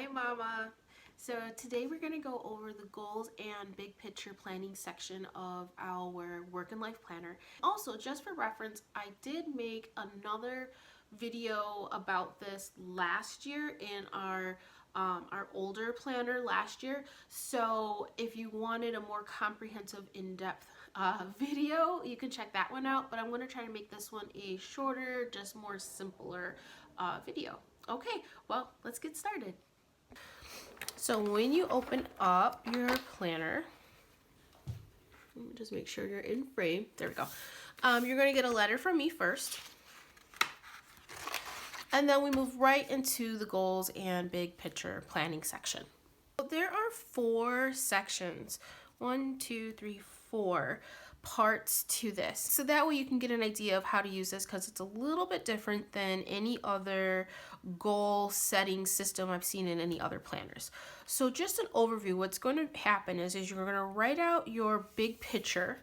Hi Mama! So today we're going to go over the goals and big picture planning section of our work and life planner. Also, just for reference, I did make another video about this last year in our older planner last year. So if you wanted a more comprehensive, in-depth video, you can check that one out. But I'm going to try to make this one a shorter, just more simpler video. Okay, well, let's get started. So when you open up your planner, just make sure you're in frame. There we go. You're going to get a letter from me first. And then we move right into the goals and big picture planning section. There are 4 sections. 1, 2, 3, 4 parts to this. So that way you can get an idea of how to use this, because it's a little bit different than any other goal setting system I've seen in any other planners. So just an overview, what's going to happen is you're going to write out your big picture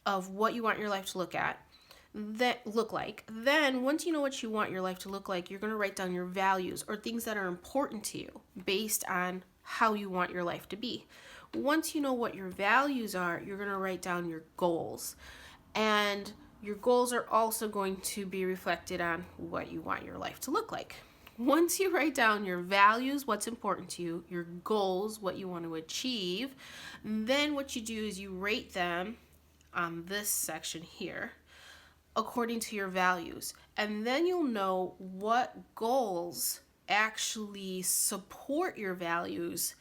of what you want your life to look like. Then once you know what you want your life to look like, you're going to write down your values, or things that are important to you based on how you want your life to be. Once you know what your values are, you're going to write down your goals. And your goals are also going to be reflected on what you want your life to look like. Once you write down your values, what's important to you, your goals, what you want to achieve, then what you do is you rate them on this section here according to your values. And then you'll know what goals actually support your values,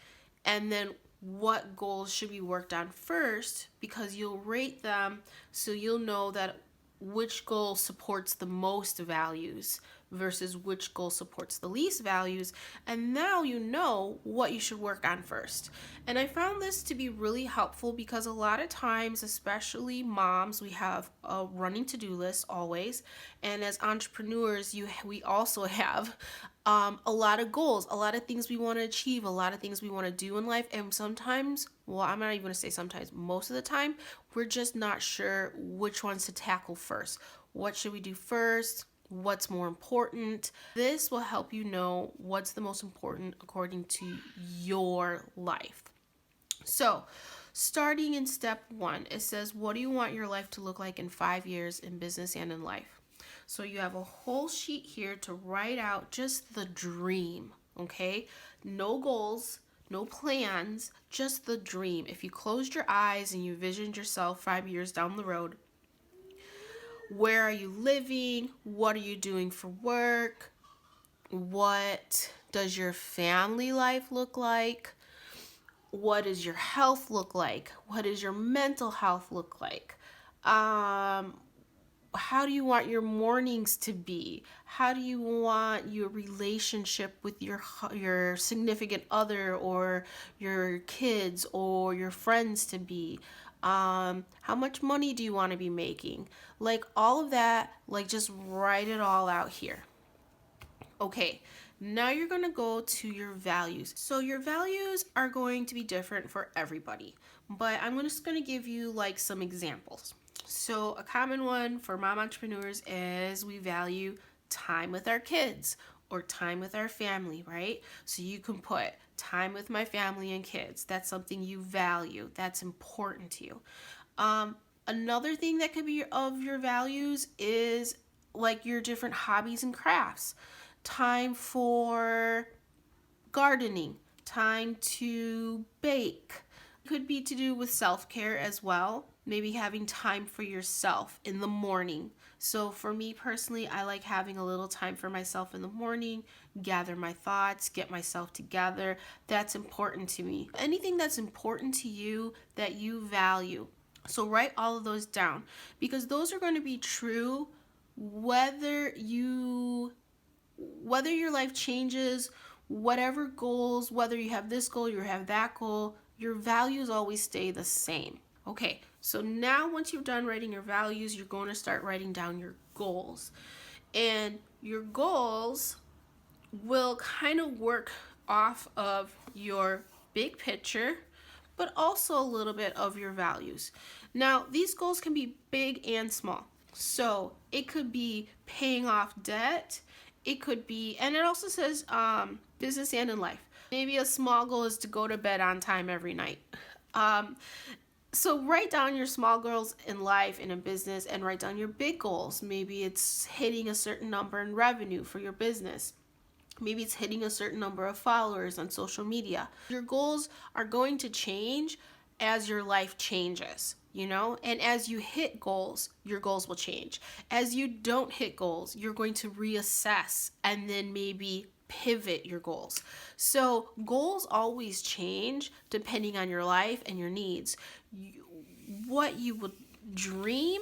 and then what goals should be worked on first, because you'll rate them so you'll know that which goal supports the most values versus which goal supports the least values. And now you know what you should work on first. And I found this to be really helpful because a lot of times, especially moms, we have a running to-do list always. And as entrepreneurs, we also have a lot of goals, a lot of things we want to achieve, a lot of things we want to do in life. And sometimes, well, I'm not even going to say sometimes, most of the time, we're just not sure which ones to tackle first. What should we do first? What's more important? This will help you know what's the most important according to your life. So, starting in step 1, it says, what do you want your life to look like in 5 years in business and in life? So you have a whole sheet here to write out just the dream, okay? No goals, no plans, just the dream. If you closed your eyes and you visioned yourself 5 years down the road, where are you living? What are you doing for work? What does your family life look like? What does your health look like? What does your mental health look like? How do you want your mornings to be? How do you want your relationship with your significant other or your kids or your friends to be? How much money do you want to be making? Like all of that, like just write it all out here. Okay, now you're going to go to your values. So your values are going to be different for everybody, but I'm just going to give you like some examples. So a common one for mom entrepreneurs is we value time with our kids or time with our family, right? So you can put time with my family and kids. That's something you value. That's important to you. Another thing that could be of your values is like your different hobbies and crafts. Time for gardening, time to bake. Could be to do with self-care as well. Maybe having time for yourself in the morning. So for me personally, I like having a little time for myself in the morning, gather my thoughts, get myself together. That's important to me. Anything that's important to you that you value. So write all of those down, because those are going to be true whether your life changes, whatever goals, whether you have this goal, you have that goal, your values always stay the same. Okay, so now once you've done writing your values, you're going to start writing down your goals. And your goals will kind of work off of your big picture, but also a little bit of your values. Now, these goals can be big and small. So it could be paying off debt. It could be, and it also says business and in life. Maybe a small goal is to go to bed on time every night. So write down your small goals in life and in business, and write down your big goals. Maybe it's hitting a certain number in revenue for your business. Maybe it's hitting a certain number of followers on social media. Your goals are going to change as your life changes, and as you hit goals, your goals will change. As you don't hit goals, you're going to reassess and then maybe pivot your goals. So goals always change depending on your life and your needs. What you would dream,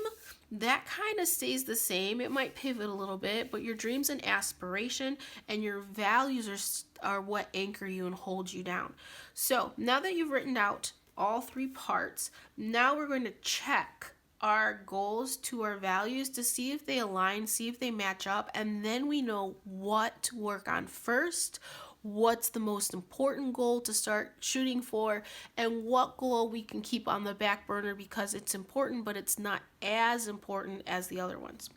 that kind of stays the same. It might pivot a little bit, but your dreams and aspiration and your values are what anchor you and hold you down. So now that you've written out all 3 parts, now we're going to check our goals to our values to see if they align, see if they match up, and then we know what to work on first, what's the most important goal to start shooting for, and what goal we can keep on the back burner because it's important, but it's not as important as the other ones.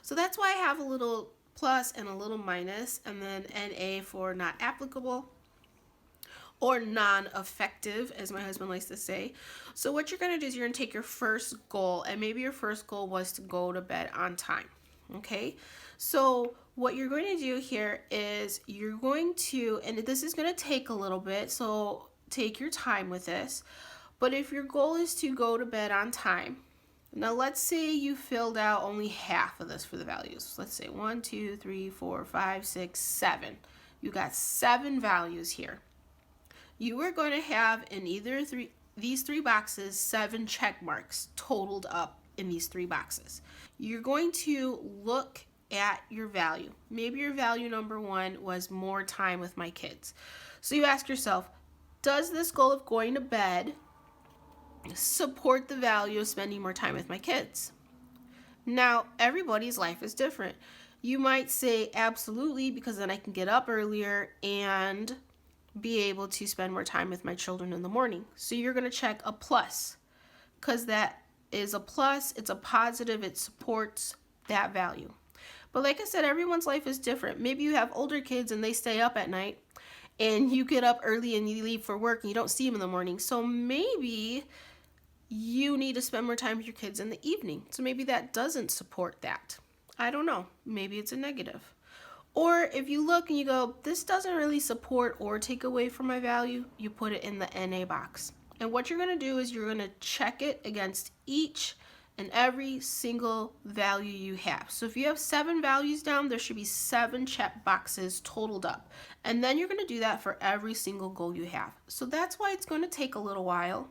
So that's why I have a little plus and a little minus, and then NA for not applicable or non-effective, as my husband likes to say. So what you're going to do is you're going to take your first goal, and maybe your first goal was to go to bed on time. Okay, so what you're going to do here is you're going to, and this is going to take a little bit, so take your time with this, but if your goal is to go to bed on time, now let's say you filled out only half of this for the values. Let's say 1, 2, 3, 4, 5, 6, 7. You got 7 values here. You are going to have in these 3 boxes 7 check marks totaled up in these 3 boxes. You're going to look at your value. Maybe your value number 1 was more time with my kids. So you ask yourself, does this goal of going to bed support the value of spending more time with my kids? Now, everybody's life is different. You might say absolutely, because then I can get up earlier and be able to spend more time with my children in the morning. So you're going to check a plus, because that is a plus, it's a positive, it supports that value. But like I said, everyone's life is different. Maybe you have older kids and they stay up at night, and you get up early and you leave for work and you don't see them in the morning. So maybe you need to spend more time with your kids in the evening. So maybe that doesn't support that. I don't know. Maybe it's a negative. Or if you look and you go, this doesn't really support or take away from my value, you put it in the NA box. And what you're going to do is you're going to check it against each and every single value you have. So if you have 7 values down, there should be 7 check boxes totaled up. And then you're going to do that for every single goal you have. So that's why it's going to take a little while.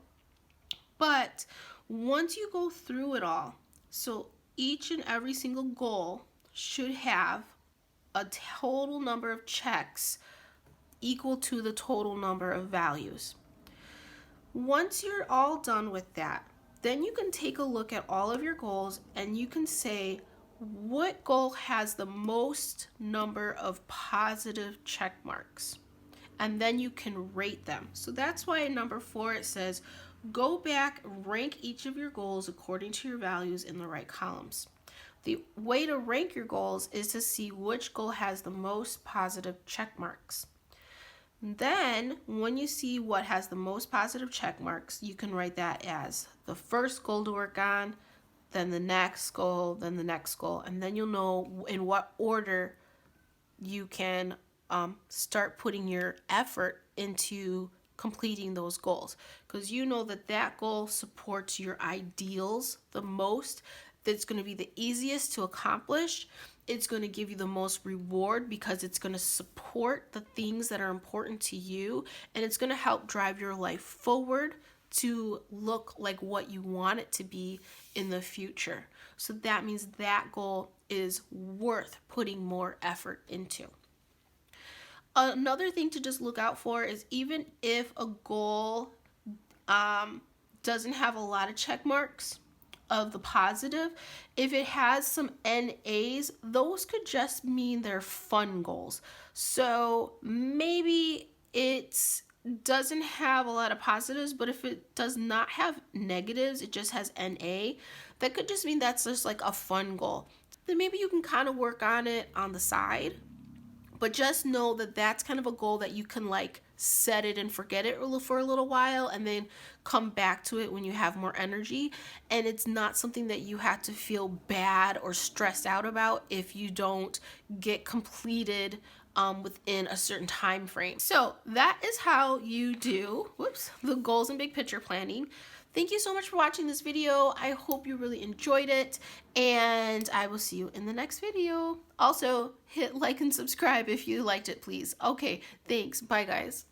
But once you go through it all, so each and every single goal should have a total number of checks equal to the total number of values. Once you're all done with that, then you can take a look at all of your goals and you can say what goal has the most number of positive check marks, and then you can rate them. So that's why in number 4 it says go back, rank each of your goals according to your values in the right columns. The way to rank your goals is to see which goal has the most positive check marks. Then, when you see what has the most positive check marks, you can write that as the first goal to work on, then the next goal, then the next goal, and then you'll know in what order you can start putting your effort into completing those goals, because you know that that goal supports your ideals the most. That's going to be the easiest to accomplish. It's going to give you the most reward because it's going to support the things that are important to you, and it's going to help drive your life forward to look like what you want it to be in the future. So that means that goal is worth putting more effort into. Another thing to just look out for is even if a goal doesn't have a lot of check marks of the positive, if it has some NAs, those could just mean they're fun goals. So maybe it doesn't have a lot of positives, but if it does not have negatives, it just has NA, that could just mean that's just like a fun goal. Then maybe you can kind of work on it on the side, But just know that that's kind of a goal that you can like set it and forget it for a little while and then come back to it when you have more energy. And it's not something that you have to feel bad or stressed out about if you don't get completed within a certain time frame. So that is how you do, the goals and big picture planning. Thank you so much for watching this video. I hope you really enjoyed it, and I will see you in the next video. Also, hit like and subscribe if you liked it, please. Okay, thanks. Bye, guys.